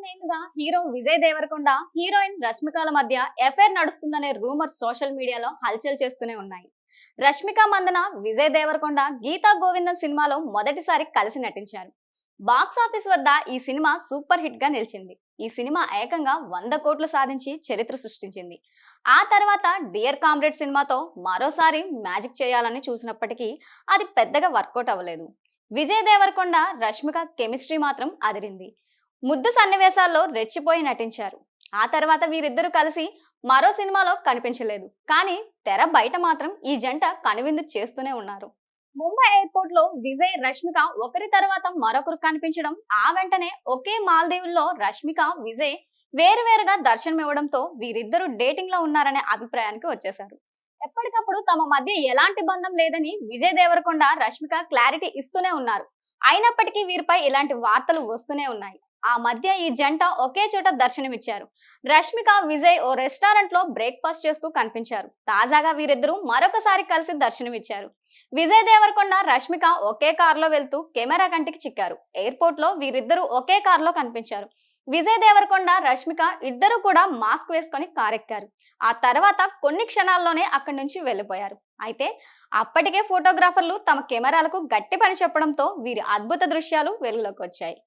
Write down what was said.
కొన్నేళ్లుగా hero Vijay Devarakonda, heroine రష్మికల మధ్య affair నడుస్తుందనే rumours social మీడియాలో హల్చల్ చేస్తూనే ఉన్నాయి. రష్మిక మందన, విజయ్ దేవరకొండ గీతా గోవిందం సినిమాలో మొదటిసారి కలిసి నటించారు. బాక్స్ ఆఫీస్ వద్ద ఈ సినిమా సూపర్ హిట్ గా నిలిచింది. ఈ సినిమా ఏకంగా 100 కోట్లు సాధించి చరిత్ర సృష్టించింది. ఆ తర్వాత డియర్ కామ్రేడ్ సినిమాతో మరోసారి మ్యాజిక్ చేయాలని చూసినప్పటికీ అది పెద్దగా వర్కౌట్ అవ్వలేదు. విజయ్ దేవరకొండ, రష్మిక కెమిస్ట్రీ మాత్రం అదిరింది. ముద్దు సన్నివేశాల్లో రెచ్చిపోయి నటించారు. ఆ తర్వాత వీరిద్దరూ కలిసి మరో సినిమాలో కనిపించలేదు. కానీ తెర బయట మాత్రం ఈ జంట కనువిందు చేస్తూనే ఉన్నారు. ముంబై ఎయిర్పోర్ట్ లో విజయ్, రష్మిక ఒకరి తర్వాత మరొకరు కనిపించడం, ఆ వెంటనే ఒకే మాల్దీవుల్లో రష్మిక, విజయ్ వేరువేరుగా దర్శనమివ్వడంతో వీరిద్దరూ డేటింగ్ లో ఉన్నారనే అభిప్రాయానికి వచ్చేశారు. ఎప్పటికప్పుడు తమ మధ్య ఎలాంటి బంధం లేదని విజయ్ దేవరకొండ, రష్మిక క్లారిటీ ఇస్తూనే ఉన్నారు. అయినప్పటికీ వీరిపై ఇలాంటి వార్తలు వస్తూనే ఉన్నాయి. ఆ మధ్య ఈ జంట ఒకే చోట దర్శనమిచ్చారు. రష్మిక, విజయ్ ఓ రెస్టారెంట్ లో బ్రేక్ఫాస్ట్ చేస్తూ కనిపించారు. తాజాగా వీరిద్దరూ మరొకసారి కలిసి దర్శనమిచ్చారు. విజయ్ దేవరకొండ, రష్మిక ఒకే కారులో వెళ్తూ కెమెరా కంటికి చిక్కారు. ఎయిర్పోర్ట్ లో వీరిద్దరూ ఒకే కారులో కనిపించారు. విజయ్ దేవరకొండ, రష్మిక ఇద్దరు కూడా మాస్క్ వేసుకొని కారెక్కారు. ఆ తర్వాత కొన్ని క్షణాల్లోనే అక్కడి నుంచి వెళ్లిపోయారు. అయితే అప్పటికే ఫోటోగ్రాఫర్లు తమ కెమెరాలకు గట్టి పని చెప్పడంతో వీరి అద్భుత దృశ్యాలు వెలుగులోకి వచ్చాయి.